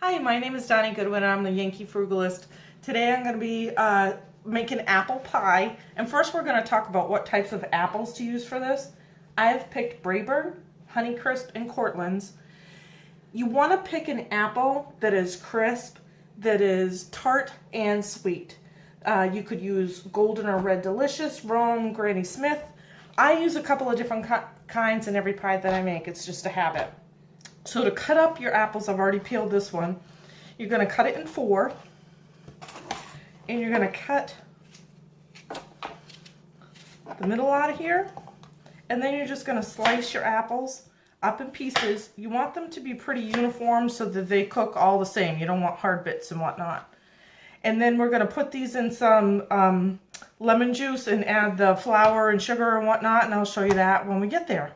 Hi, my name is Donnie Goodwin and I'm the Yankee Frugalist. Today I'm going to be making apple pie, and first we're going to talk about what types of apples to use for this. I've picked Braeburn, Honeycrisp, and Cortland's. You want to pick an apple that is crisp, that is tart and sweet. You could use Golden or Red Delicious, Rome, Granny Smith. I use a couple of different kinds in every pie that I make. It's just a habit. So to cut up your apples, I've already peeled this one. You're going to cut it in 4. And you're going to cut the middle out of here. And then you're just going to slice your apples up in pieces. You want them to be pretty uniform so that they cook all the same. You don't want hard bits and whatnot. And then we're going to put these in some lemon juice and add the flour and sugar and whatnot. And I'll show you that when we get there.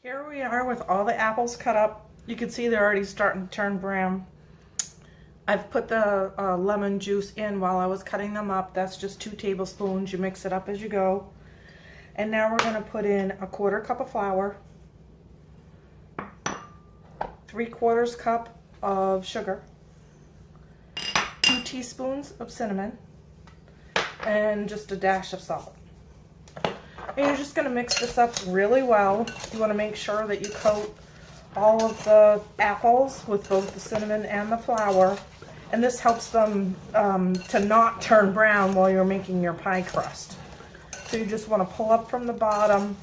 Here we are with all the apples cut up. You can see they're already starting to turn brown. I've put the lemon juice in while I was cutting them up. That's just 2 tablespoons. You mix it up as you go. And now we're going to put in a 1/4 cup of flour, 3/4 cup of sugar, 2 teaspoons of cinnamon, and just a dash of salt. And you're just going to mix this up really well. You want to make sure that you coat all of the apples with both the cinnamon and the flour. And this helps them to not turn brown while you're making your pie crust. So you just want to pull up from the bottom,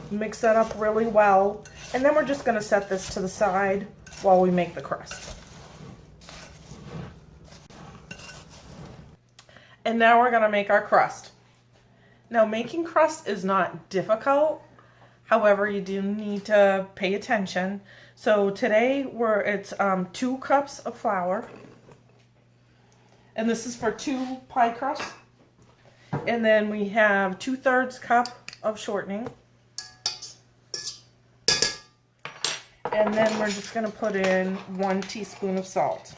mix that up really well. And then we're just going to set this to the side while we make the crust. And now we're going to make our crust. Now, making crust is not difficult. However, you do need to pay attention. So today it's 2 cups of flour. And this is for 2 pie crusts. And then we have 2/3 cup of shortening. And then we're just going to put in 1 teaspoon of salt.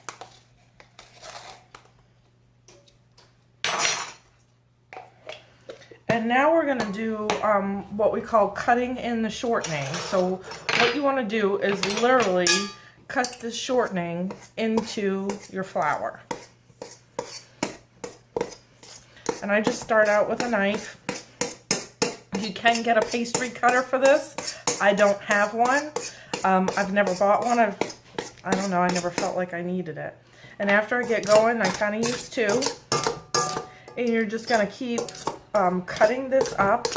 And now we're going to do what we call cutting in the shortening. So what you want to do is literally cut the shortening into your flour. And I just start out with a knife. You can get a pastry cutter for this. I don't have one. I've never bought one. I don't know, I never felt like I needed it. And after I get going, I kind of use 2. And you're just going to keep cutting this up,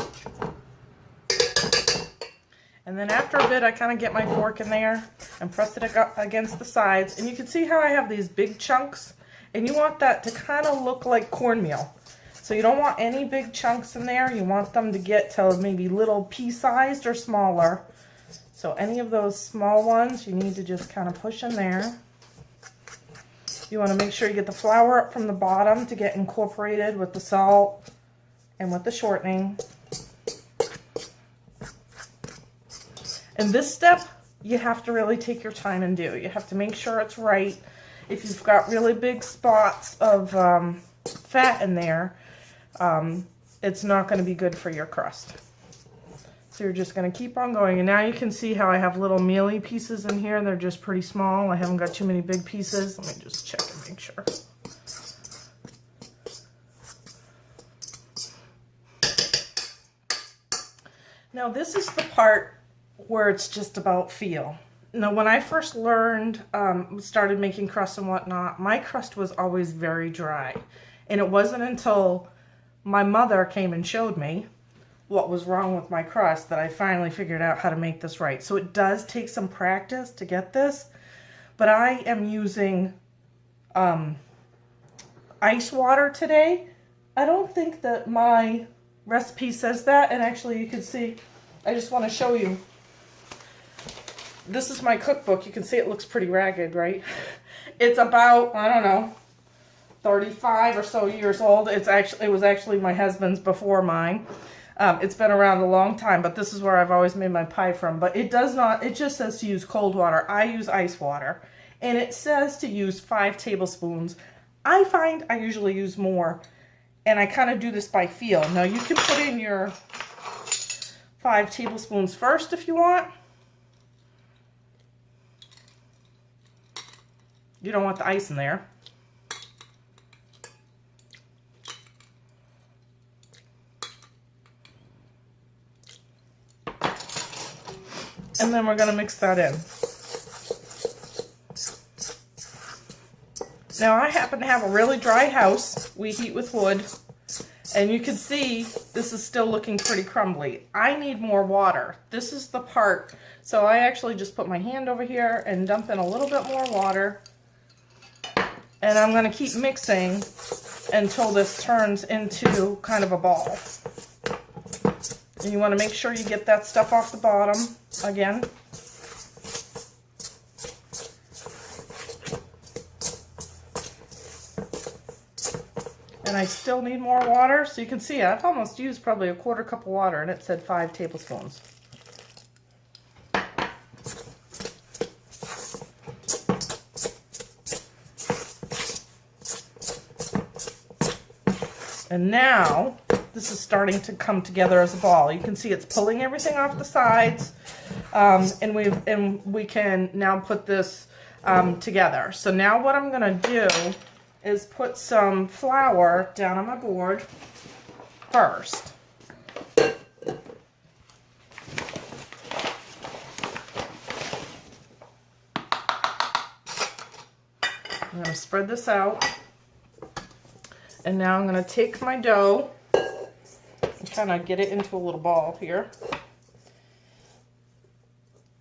and then after a bit I kind of get my fork in there and press it against the sides, and you can see how I have these big chunks, and you want that to kind of look like cornmeal. So you don't want any big chunks in there. You want them to get to maybe little pea-sized or smaller. So any of those small ones you need to just kind of push in there. You want to make sure you get the flour up from the bottom to get incorporated with the salt and with the shortening. And this step, you have to really take your time and do. You have to make sure it's right. If you've got really big spots of fat in there, it's not going to be good for your crust. So you're just going to keep on going. And now you can see how I have little mealy pieces in here. They're just pretty small. I haven't got too many big pieces. Let me just check and make sure. Now this is the part where it's just about feel. Now when I first learned, started making crust and whatnot, my crust was always very dry. And it wasn't until my mother came and showed me what was wrong with my crust that I finally figured out how to make this right. So it does take some practice to get this, but I am using ice water today. I don't think that my recipe says that, and actually you can see, I just want to show you. This is my cookbook. You can see it looks pretty ragged, right? It's about, I don't know, 35 or so years old. It was actually my husband's before mine. It's been around a long time, but this is where I've always made my pie from. But it does not, it just says to use cold water. I use ice water. And it says to use 5 tablespoons. I find I usually use more. And I kind of do this by feel. Now you can put in your 5 tablespoons first if you want. You don't want the ice in there. And then we're going to mix that in. Now I happen to have a really dry house. We heat with wood. And you can see this is still looking pretty crumbly. I need more water. This is the part. So I actually just put my hand over here and dump in a little bit more water. And I'm going to keep mixing until this turns into kind of a ball. And you want to make sure you get that stuff off the bottom again. And I still need more water, so you can see I've almost used probably a quarter cup of water, and it said 5 tablespoons. And now this is starting to come together as a ball. You can see it's pulling everything off the sides, and we can now put this together. So now what I'm going to do is put some flour down on my board first. I'm going to spread this out. And now I'm going to take my dough and kind of get it into a little ball here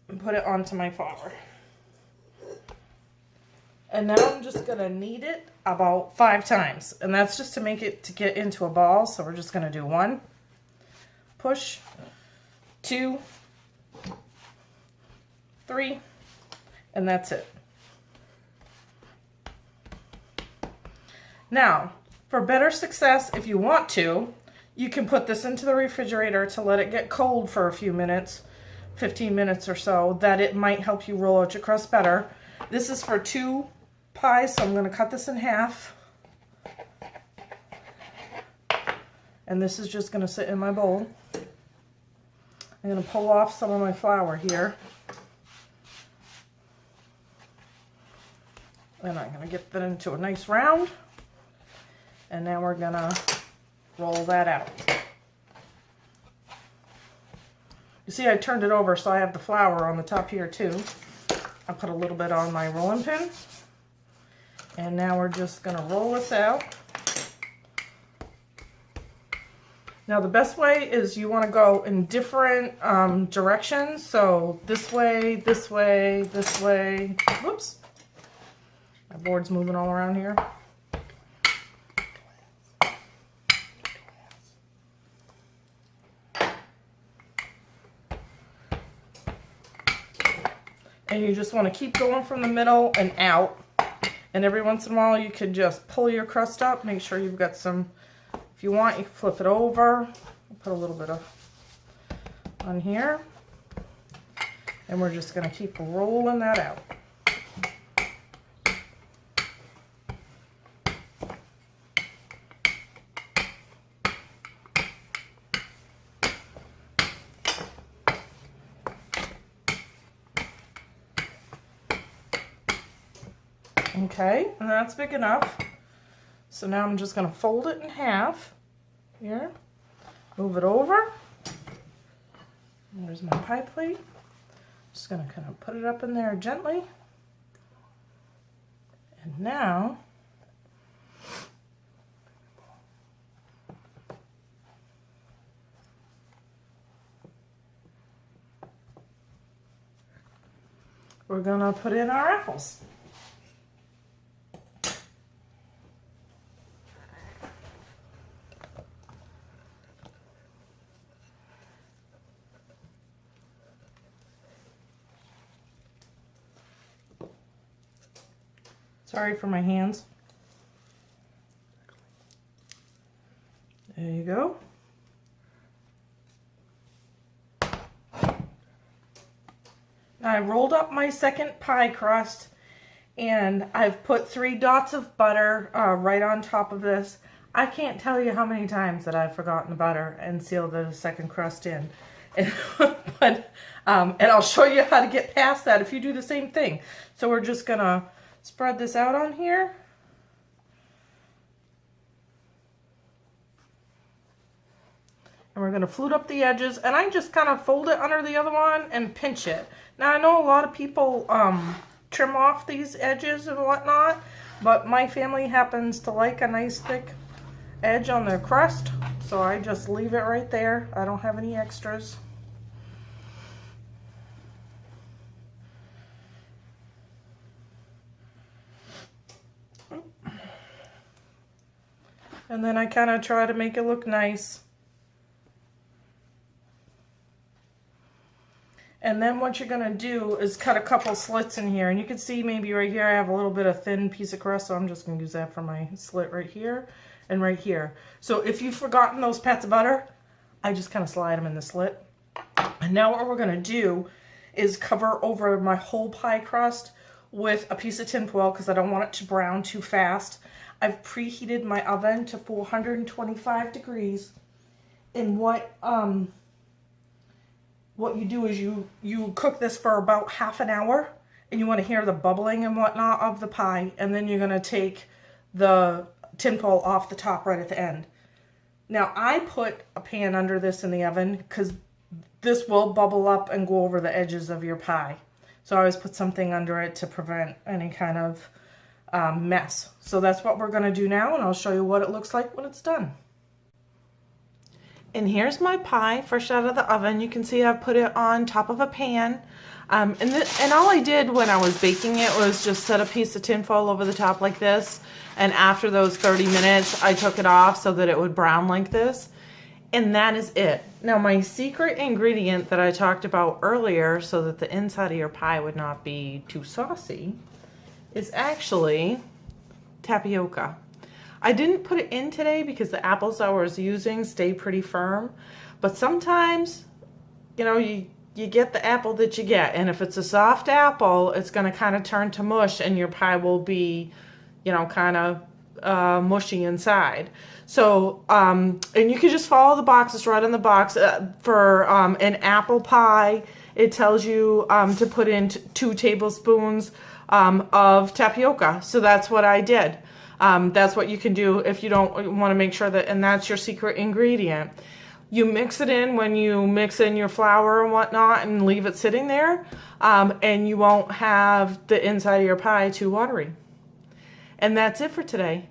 and put it onto my flour. And now I'm just going to knead it about 5 times. And that's just to make it to get into a ball. So we're just going to do 1, push, 2, 3, and that's it. Now, for better success, if you want to, you can put this into the refrigerator to let it get cold for a few minutes, 15 minutes or so, that it might help you roll out your crust better. This is for 2 pies, so I'm going to cut this in half. And this is just going to sit in my bowl. I'm going to pull off some of my flour here. And I'm going to get that into a nice round. And now we're going to roll that out. You see I turned it over so I have the flour on the top here too. I put a little bit on my rolling pin. And now we're just going to roll this out. Now the best way is you want to go in different directions. So this way, this way, this way. Whoops. My board's moving all around here. And you just want to keep going from the middle and out. And every once in a while you could just pull your crust up. Make sure you've got some, if you want, you can flip it over. Put a little bit of on here. And we're just going to keep rolling that out. Okay, and that's big enough. So now I'm just going to fold it in half here, move it over. There's my pie plate. Just going to kind of put it up in there gently. And now we're going to put in our apples. Sorry for my hands. There you go. Now I rolled up my second pie crust and I've put 3 dots of butter right on top of this. I can't tell you how many times that I've forgotten the butter and sealed the second crust in. And I'll show you how to get past that if you do the same thing. So we're just gonna spread this out on here. And we're going to flute up the edges, and I just kind of fold it under the other one and pinch it. Now I know a lot of people trim off these edges and whatnot, but my family happens to like a nice thick edge on their crust, so I just leave it right there. I don't have any extras. And then I kind of try to make it look nice. And then what you're going to do is cut a couple slits in here. And you can see maybe right here I have a little bit of thin piece of crust, so I'm just going to use that for my slit right here and right here. So if you've forgotten those pats of butter, I just kind of slide them in the slit. And now what we're going to do is cover over my whole pie crust with a piece of tin foil because I don't want it to brown too fast. I've preheated my oven to 425 degrees. And what you do is you cook this for about half an hour, and you want to hear the bubbling and whatnot of the pie, and then you're going to take the tinfoil off the top right at the end. Now I put a pan under this in the oven because this will bubble up and go over the edges of your pie. So I always put something under it to prevent any kind of mess. So that's what we're going to do now, and I'll show you what it looks like when it's done. And here's my pie fresh out of the oven. You can see I've put it on top of a pan. And all I did when I was baking it was just set a piece of tin foil over the top like this. And after those 30 minutes, I took it off so that it would brown like this. And that is it. Now my secret ingredient that I talked about earlier so that the inside of your pie would not be too saucy is actually tapioca. I didn't put it in today because the apples I was using stay pretty firm, but sometimes, you know, you get the apple that you get, and if it's a soft apple, it's going to kind of turn to mush and your pie will be, you know, kind of mushy inside. So, and you can just follow the boxes right on the box. For an apple pie, it tells you to put in 2 tablespoons of tapioca. So that's what I did. That's what you can do if you don't want to make sure that, and that's your secret ingredient. You mix it in when you mix in your flour and whatnot and leave it sitting there, and you won't have the inside of your pie too watery. And that's it for today.